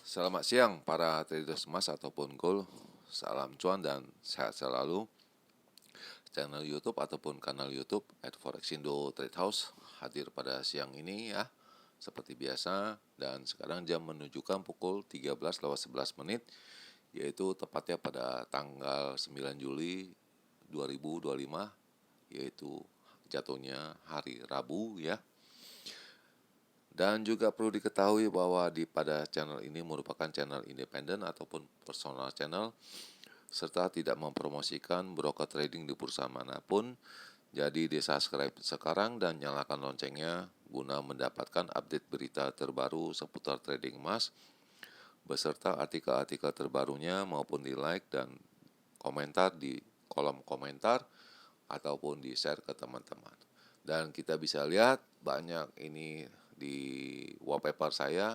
Selamat siang para traders emas ataupun gold. Salam cuan dan sehat selalu. Channel YouTube ataupun kanal YouTube @forexindo Trade House hadir pada siang ini ya. Seperti biasa, dan sekarang jam menunjukkan pukul 13:11 yaitu tepatnya pada tanggal 9 Juli 2025, yaitu jatuhnya hari Rabu ya. Dan juga perlu diketahui bahwa pada channel ini merupakan channel independen ataupun personal channel, serta tidak mempromosikan broker trading di bursa manapun. Jadi di-subscribe sekarang dan nyalakan loncengnya guna mendapatkan update berita terbaru seputar trading emas, beserta artikel-artikel terbarunya, maupun di like dan komentar di kolom komentar ataupun di share ke teman-teman. Dan kita bisa lihat banyak ini di wallpaper saya.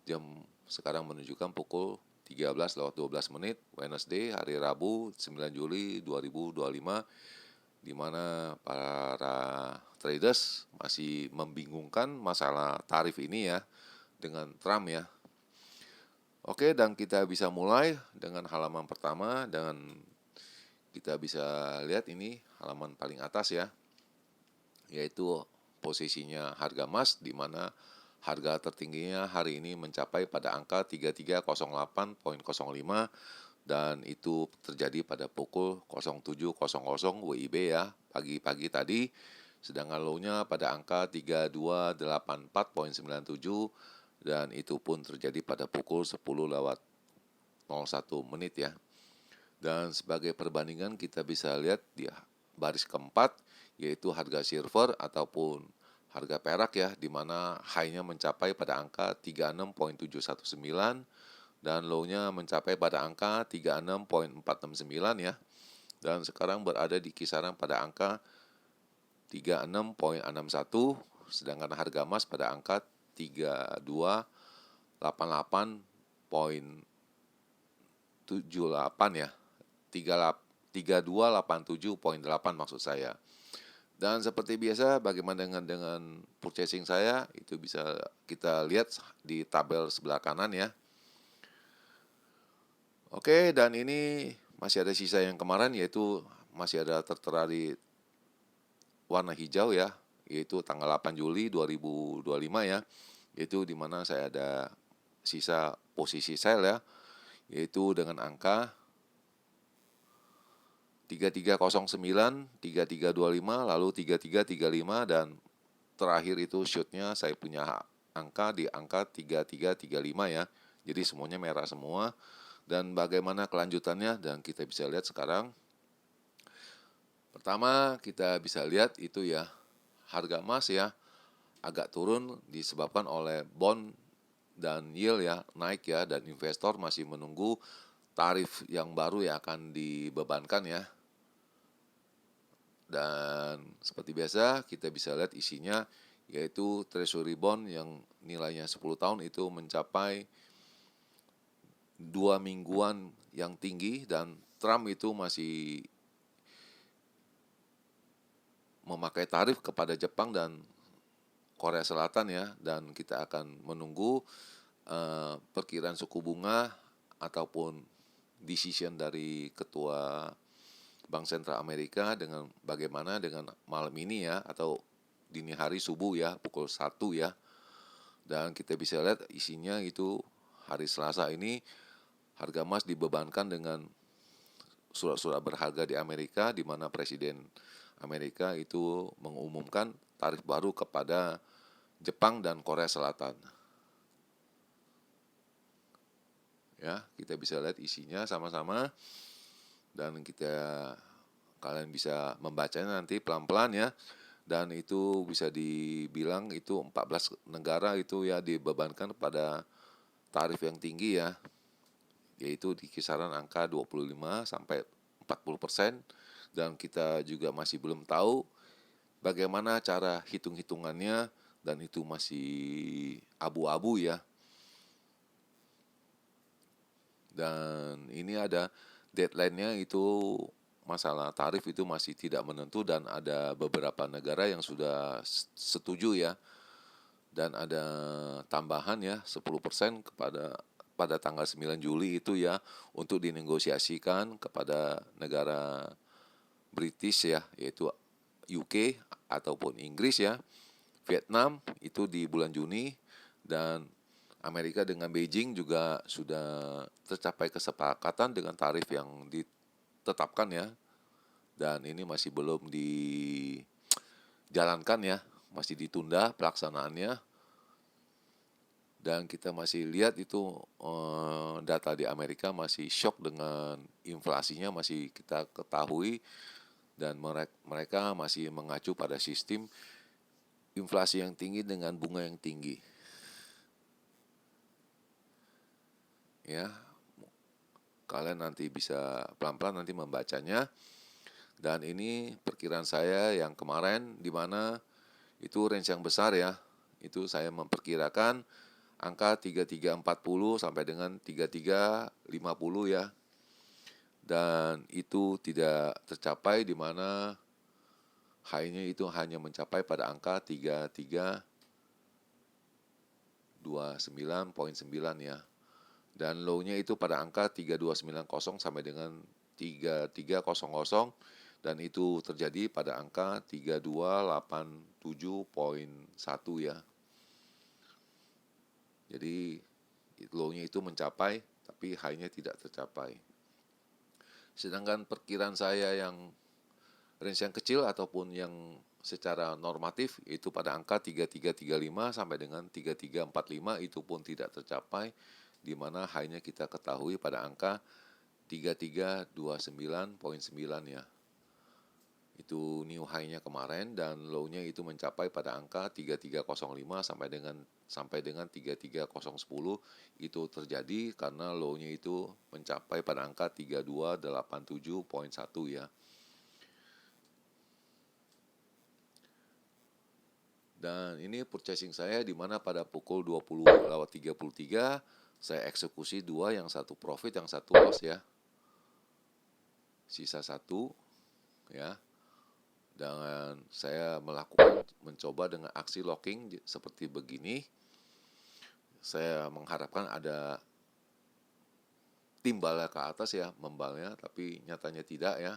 Jam sekarang menunjukkan pukul 13:12 Wednesday, hari Rabu 9 Juli 2025, di mana para traders masih membingungkan masalah tarif ini ya dengan Trump ya. Oke, dan kita bisa mulai dengan halaman pertama, dan kita bisa lihat ini halaman paling atas ya, yaitu posisinya harga emas, di mana harga tertingginya hari ini mencapai pada angka 3308.05, dan itu terjadi pada pukul 07.00 WIB ya, pagi-pagi tadi. Sedangkan low-nya pada angka 3284.97, dan itu pun terjadi pada pukul 10:01 ya. Dan sebagai perbandingan kita bisa lihat di baris keempat, yaitu harga silver ataupun harga perak ya, di mana high-nya mencapai pada angka 36.719 dan low-nya mencapai pada angka 36.469 ya. Dan sekarang berada di kisaran pada angka 36.61, sedangkan harga emas pada angka 3287.8 ya. 3287.8 maksud saya. Dan seperti biasa, bagaimana dengan purchasing saya, itu bisa kita lihat di tabel sebelah kanan ya. Oke, dan ini masih ada sisa yang kemarin, yaitu masih ada tertera di warna hijau ya, yaitu tanggal 8 Juli 2025 ya, yaitu di mana saya ada sisa posisi sell ya, yaitu dengan angka 3309, 3325, lalu 3335, dan terakhir itu shootnya saya punya angka di angka 3335 ya. Jadi semuanya merah semua. Dan bagaimana kelanjutannya, dan kita bisa lihat sekarang. Pertama kita bisa lihat itu ya, harga emas ya agak turun disebabkan oleh bond dan yield ya naik ya, dan investor masih menunggu tarif yang baru yang akan dibebankan ya. Dan seperti biasa kita bisa lihat isinya, yaitu treasury bond yang nilainya 10 tahun itu mencapai 2 mingguan yang tinggi, dan Trump itu masih memakai tarif kepada Jepang dan Korea Selatan ya, dan kita akan menunggu perkiraan suku bunga ataupun decision dari ketua Bank Sentral Amerika dengan bagaimana dengan malam ini ya, atau dini hari subuh ya, pukul 1 ya. Dan kita bisa lihat isinya itu hari Selasa ini harga emas dibebankan dengan surat-surat berharga di Amerika, di mana Presiden Amerika itu mengumumkan tarif baru kepada Jepang dan Korea Selatan. Ya, kita bisa lihat isinya sama-sama, dan kalian bisa membacanya nanti pelan-pelan ya. Dan itu bisa dibilang itu 14 negara itu ya dibebankan pada tarif yang tinggi ya, yaitu di kisaran angka 25 sampai 40%. Dan kita juga masih belum tahu bagaimana cara hitung-hitungannya, dan itu masih abu-abu ya. Dan ini ada deadline-nya, itu masalah tarif itu masih tidak menentu, dan ada beberapa negara yang sudah setuju ya, dan ada tambahan ya 10% pada tanggal 9 Juli itu ya, untuk dinegosiasikan kepada negara British ya, yaitu UK ataupun Inggris ya. Vietnam itu di bulan Juni, dan Amerika dengan Beijing juga sudah tercapai kesepakatan dengan tarif yang ditetapkan ya. Dan ini masih belum dijalankan ya, masih ditunda pelaksanaannya. Dan kita masih lihat itu data di Amerika masih shock dengan inflasinya masih kita ketahui, dan mereka masih mengacu pada sistem inflasi yang tinggi dengan bunga yang tinggi. Ya, kalian nanti bisa pelan-pelan nanti membacanya. Dan ini perkiraan saya yang kemarin, di mana itu range yang besar ya. Itu saya memperkirakan angka 3340 sampai dengan 3350 ya. Dan itu tidak tercapai, di mana high-nya itu hanya mencapai pada angka 3329.9 ya. Dan low-nya itu pada angka 3290 sampai dengan 3300, dan itu terjadi pada angka 3287.1 ya. Jadi low-nya itu mencapai, tapi high-nya tidak tercapai. Sedangkan perkiraan saya yang range yang kecil ataupun yang secara normatif itu pada angka 3335 sampai dengan 3345, itu pun tidak tercapai, di mana high-nya kita ketahui pada angka 3329.9 ya. Itu new high-nya kemarin, dan low-nya itu mencapai pada angka 3305 sampai dengan 33010. Itu terjadi karena low-nya itu mencapai pada angka 3287.1 ya. Dan ini purchasing saya, di mana pada pukul 20:33 saya eksekusi 2, yang satu profit, yang satu loss ya. Sisa 1 ya. Dan saya mencoba dengan aksi locking seperti begini. Saya mengharapkan ada timbalnya ke atas ya, membalnya, tapi nyatanya tidak ya.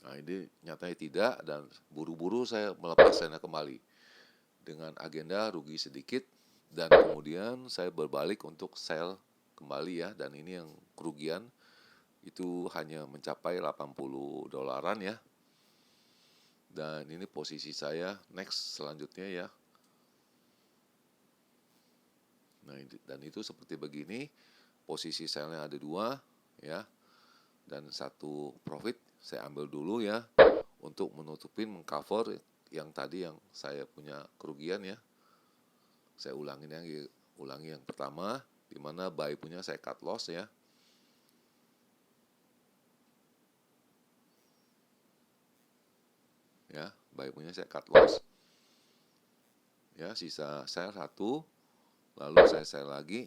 Nah, ini nyatanya tidak, dan buru-buru saya melepaskannya kembali dengan agenda rugi sedikit, dan kemudian saya berbalik untuk sell kembali ya. Dan ini yang kerugian itu hanya mencapai $80 ya. Dan ini posisi saya next selanjutnya ya. Nah, dan itu seperti begini, posisi sellnya ada 2 ya, dan satu profit saya ambil dulu ya, untuk menutupin, mengcover yang tadi yang saya punya kerugian ya. Saya ulangi yang pertama, di mana buy punya saya cut loss ya. Ya, buy punya saya cut loss. Ya, sisa sell 1, lalu saya sell lagi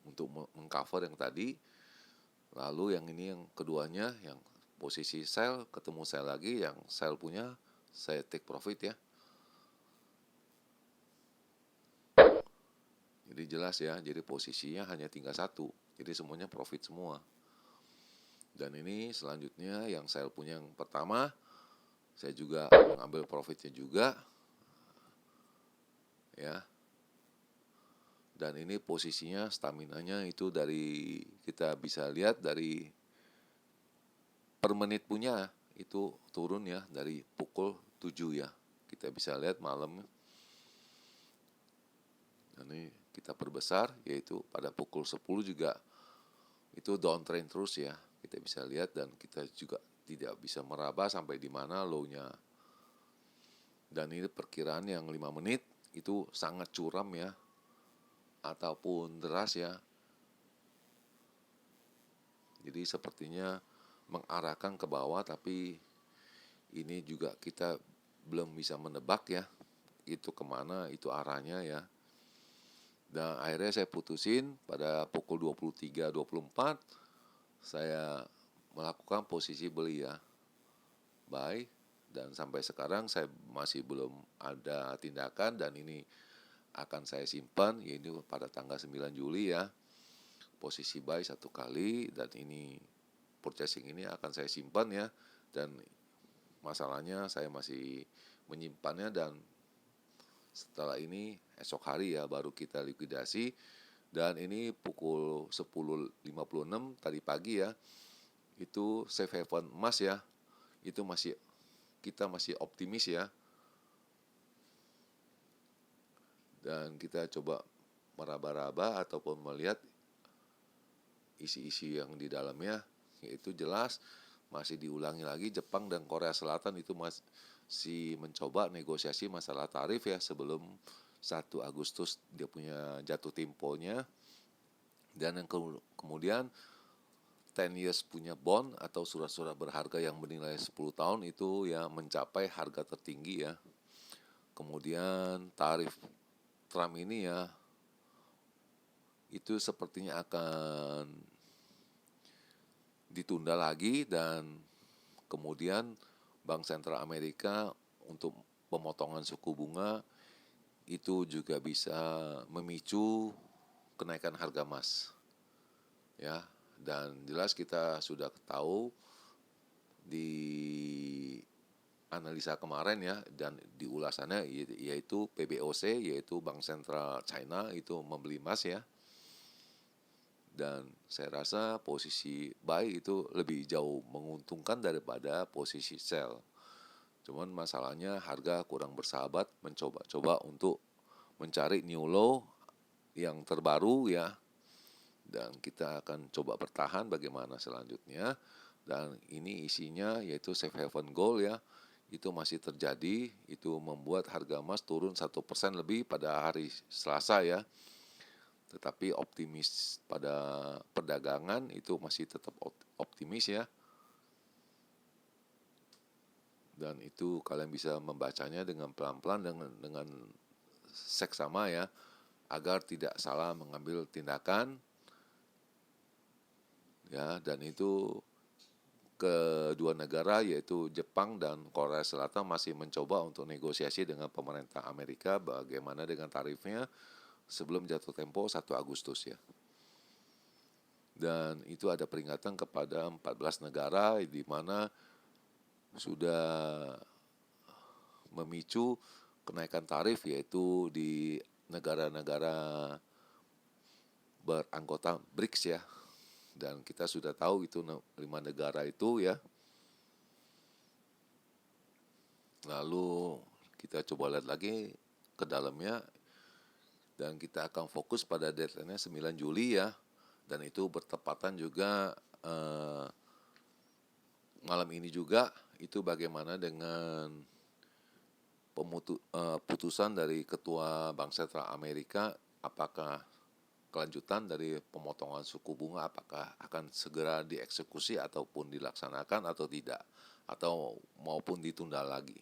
untuk mengcover yang tadi. Lalu yang ini yang keduanya, yang posisi sell ketemu sell lagi, yang sell punya saya take profit ya. Jadi jelas ya, jadi posisinya hanya tinggal 1, jadi semuanya profit semua. Dan ini selanjutnya yang sell punya yang pertama, saya juga mengambil profitnya juga ya. Dan ini posisinya, staminanya itu dari, kita bisa lihat dari per menit punya itu turun ya, dari pukul 7 ya. Kita bisa lihat malam. Dan ini kita perbesar, yaitu pada pukul 10 juga itu downtrend terus ya. Kita bisa lihat, dan kita juga tidak bisa meraba sampai di mana low-nya. Dan ini perkiraan yang 5 menit itu sangat curam ya, ataupun deras ya. Jadi sepertinya mengarahkan ke bawah, tapi ini juga kita belum bisa menebak ya, itu kemana itu arahnya ya. Dan akhirnya saya putusin pada pukul 23.24 saya melakukan posisi beli ya, buy. Dan sampai sekarang saya masih belum ada tindakan, dan ini akan saya simpan, yaitu pada tanggal 9 Juli ya. Posisi buy 1 kali, dan ini purchasing ini akan saya simpan ya. Dan masalahnya saya masih menyimpannya, dan setelah ini esok hari ya baru kita likuidasi. Dan ini pukul 10.56 tadi pagi ya, itu safe haven emas ya, itu kita masih optimis ya. Dan kita coba meraba-raba ataupun melihat isi-isi yang di dalamnya, yaitu jelas masih diulangi lagi, Jepang dan Korea Selatan itu masih mencoba negosiasi masalah tarif ya sebelum 1 Agustus dia punya jatuh temponya. Dan yang kemudian 10 years punya bond atau surat-surat berharga yang bernilai 10 tahun itu ya mencapai harga tertinggi ya. Kemudian tarif Trump ini ya itu sepertinya akan ditunda lagi, dan kemudian Bank Sentral Amerika untuk pemotongan suku bunga itu juga bisa memicu kenaikan harga emas ya. Dan jelas kita sudah tahu di analisa kemarin ya, dan di ulasannya yaitu PBOC, yaitu Bank Sentral China itu membeli emas ya. Dan saya rasa posisi buy itu lebih jauh menguntungkan daripada posisi sell. Cuman masalahnya harga kurang bersahabat, mencoba-coba untuk mencari new low yang terbaru ya. Dan kita akan coba bertahan bagaimana selanjutnya. Dan ini isinya yaitu safe haven gold ya, itu masih terjadi. Itu membuat harga emas turun 1% lebih pada hari Selasa ya. Tetapi optimis pada perdagangan itu masih tetap optimis ya. Dan itu kalian bisa membacanya dengan pelan-pelan, dengan seksama ya, agar tidak salah mengambil tindakan ya. Dan itu kedua negara yaitu Jepang dan Korea Selatan masih mencoba untuk negosiasi dengan pemerintah Amerika bagaimana dengan tarifnya sebelum jatuh tempo 1 Agustus ya. Dan itu ada peringatan kepada 14 negara di mana sudah memicu kenaikan tarif, yaitu di negara-negara beranggota BRICS ya. Dan kita sudah tahu itu 5 negara itu ya. Lalu kita coba lihat lagi ke dalamnya, dan kita akan fokus pada deadline-nya 9 Juli ya. Dan itu bertepatan juga malam ini juga itu bagaimana dengan putusan dari Ketua Bank Sentral Amerika, apakah kelanjutan dari pemotongan suku bunga apakah akan segera dieksekusi ataupun dilaksanakan atau tidak, atau maupun ditunda lagi.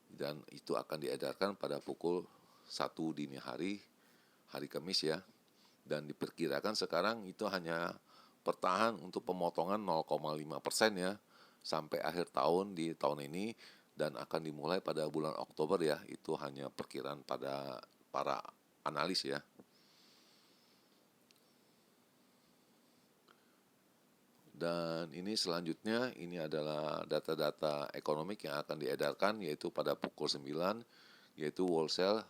Dan itu akan diedarkan pada pukul 1 dini hari Kamis ya. Dan diperkirakan sekarang itu hanya bertahan untuk pemotongan 0,5% ya sampai akhir tahun di tahun ini, dan akan dimulai pada bulan Oktober ya. Itu hanya perkiraan pada para analis ya. Dan ini selanjutnya ini adalah data-data ekonomik yang akan diedarkan yaitu pada pukul 9, yaitu wholesale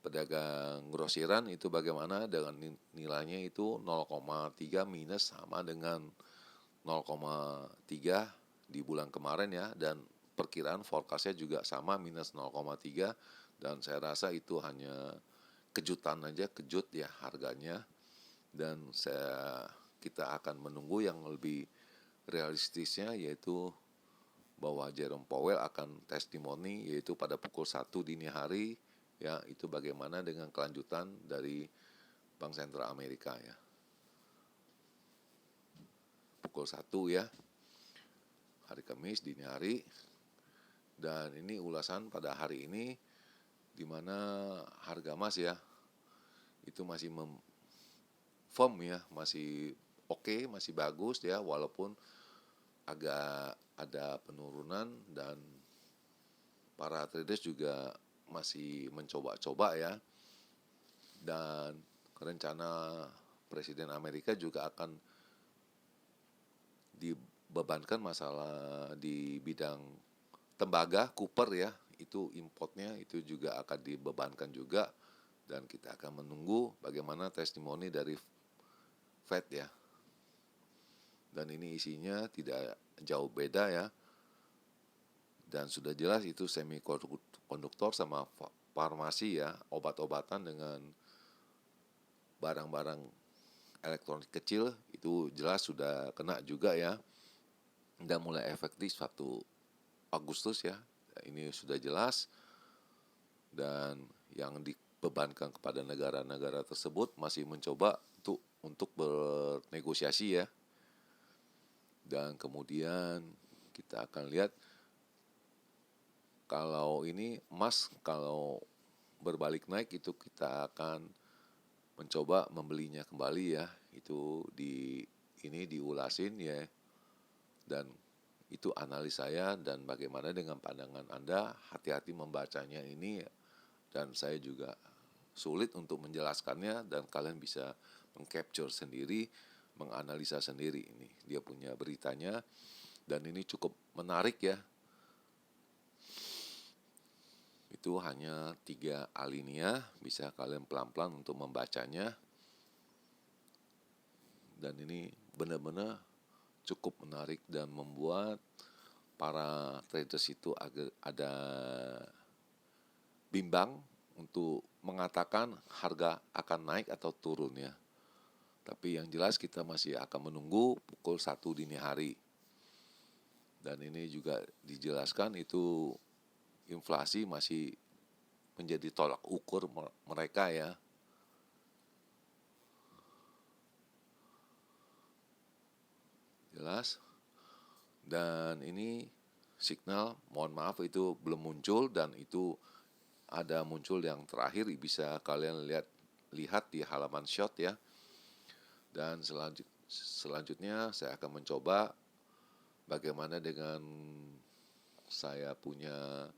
pedagang grosiran itu bagaimana dengan nilainya itu 0,3 minus sama dengan 0,3 di bulan kemarin ya. Dan perkiraan forecastnya juga sama minus 0,3, dan saya rasa itu hanya kejutan aja, kejut ya harganya. Dan kita akan menunggu yang lebih realistisnya, yaitu bahwa Jerome Powell akan testimoni yaitu pada pukul 1 dini hari ya. Itu bagaimana dengan kelanjutan dari Bank Sentral Amerika ya, pukul 1 ya, hari Kamis dini hari. Dan ini ulasan pada hari ini di mana harga emas ya itu masih firm ya, masih oke, masih bagus ya, walaupun agak ada penurunan. Dan para traders juga masih mencoba-coba ya. Dan rencana Presiden Amerika juga akan dibebankan masalah di bidang tembaga, copper ya, itu importnya itu juga akan dibebankan juga, dan kita akan menunggu bagaimana testimoni dari Fed ya. Dan ini isinya tidak jauh beda ya, dan sudah jelas itu semikonduktor sama farmasi ya, obat-obatan dengan barang-barang elektronik kecil itu jelas sudah kena juga ya, dan mulai efektif 1 Agustus ya, ini sudah jelas. Dan yang dibebankan kepada negara-negara tersebut masih mencoba untuk bernegosiasi ya. Dan kemudian kita akan lihat kalau ini emas kalau berbalik naik itu kita akan mencoba membelinya kembali ya. Itu ini diulasin ya. Dan itu analis saya, dan bagaimana dengan pandangan Anda, hati-hati membacanya ini, dan saya juga sulit untuk menjelaskannya, dan kalian bisa mengcapture sendiri, menganalisa sendiri ini. Dia punya beritanya, dan ini cukup menarik ya. Itu hanya 3 alinea, bisa kalian pelan-pelan untuk membacanya. Dan ini benar-benar cukup menarik dan membuat para traders itu agak ada bimbang untuk mengatakan harga akan naik atau turun ya. Tapi yang jelas kita masih akan menunggu pukul 1 dini hari. Dan ini juga dijelaskan itu inflasi masih menjadi tolak ukur mereka ya. Jelas. Dan ini signal, mohon maaf itu belum muncul, dan itu ada muncul yang terakhir, bisa kalian lihat di halaman short ya. Dan selanjutnya saya akan mencoba bagaimana dengan saya punya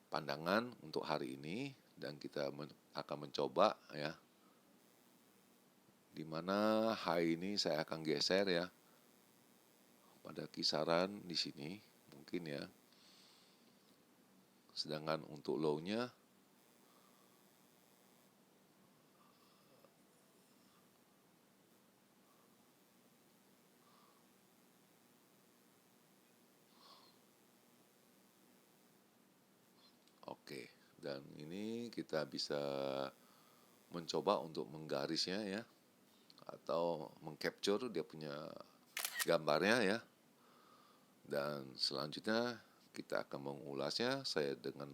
pandangan untuk hari ini, dan kita akan mencoba ya, dimana high ini saya akan geser ya pada kisaran di sini mungkin ya. Sedangkan untuk low-nya oke. Dan ini kita bisa mencoba untuk menggarisnya ya, atau mengcapture dia punya gambarnya ya. Dan selanjutnya kita akan mengulasnya saya dengan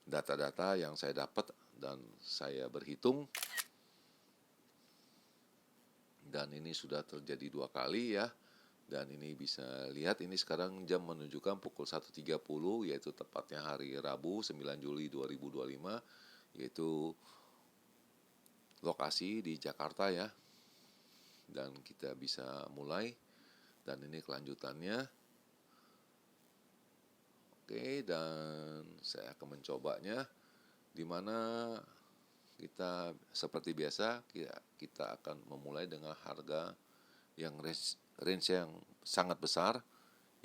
data-data yang saya dapat dan saya berhitung. Dan ini sudah terjadi 2 kali ya. Dan ini bisa lihat, ini sekarang jam menunjukkan pukul 1.30, yaitu tepatnya hari Rabu 9 Juli 2025, yaitu lokasi di Jakarta ya. Dan kita bisa mulai, dan ini kelanjutannya. Oke, dan saya akan mencobanya, dimana kita seperti biasa kita akan memulai dengan harga yang range yang sangat besar,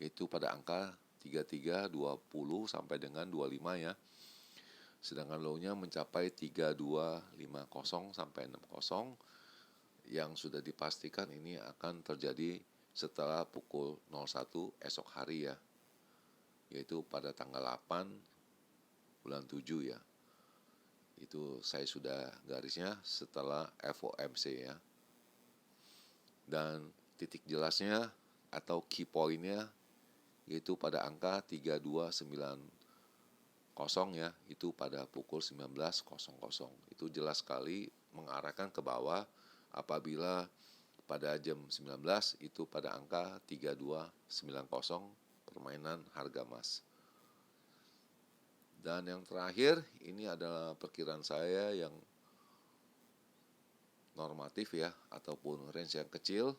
yaitu pada angka 3320 sampai dengan 25 ya. Sedangkan low-nya mencapai 3250 sampai 60, yang sudah dipastikan ini akan terjadi setelah pukul 01 esok hari ya, yaitu pada tanggal 8 bulan 7 ya. Itu saya sudah garisnya setelah FOMC ya. Dan titik jelasnya atau key point-nya yaitu pada angka 3290 ya, itu pada pukul 19.00. Itu jelas sekali mengarahkan ke bawah apabila pada jam 19 itu pada angka 3290 permainan harga emas. Dan yang terakhir ini adalah perkiraan saya yang normatif ya, ataupun range yang kecil,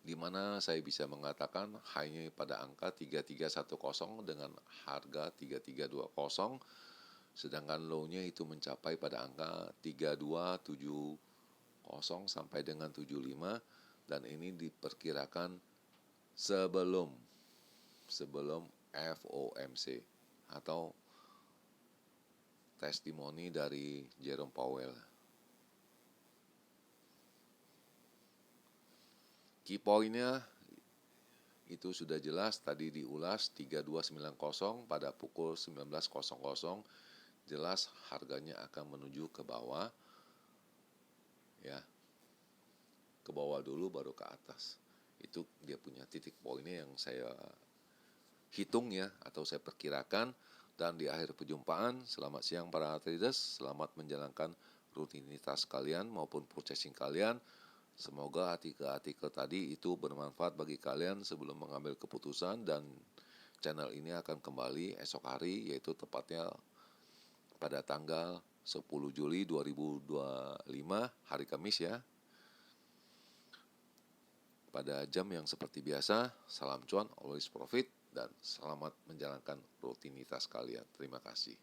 di mana saya bisa mengatakan high-nya pada angka 3310 dengan harga 3320, sedangkan low-nya itu mencapai pada angka 3270 sampai dengan 75, dan ini diperkirakan sebelum FOMC atau testimoni dari Jerome Powell. Key point-nya itu sudah jelas, tadi diulas 3290 pada pukul 19.00, jelas harganya akan menuju ke bawah, ya, ke bawah dulu baru ke atas. Itu dia punya titik poinnya yang saya hitung ya, atau saya perkirakan. Dan di akhir perjumpaan, selamat siang para traders, selamat menjalankan rutinitas kalian maupun purchasing kalian. Semoga artikel-artikel tadi itu bermanfaat bagi kalian sebelum mengambil keputusan, dan channel ini akan kembali esok hari, yaitu tepatnya pada tanggal 10 Juli 2025, hari Kamis ya. Pada jam yang seperti biasa, salam cuan, always profit, dan selamat menjalankan rutinitas kalian. Terima kasih.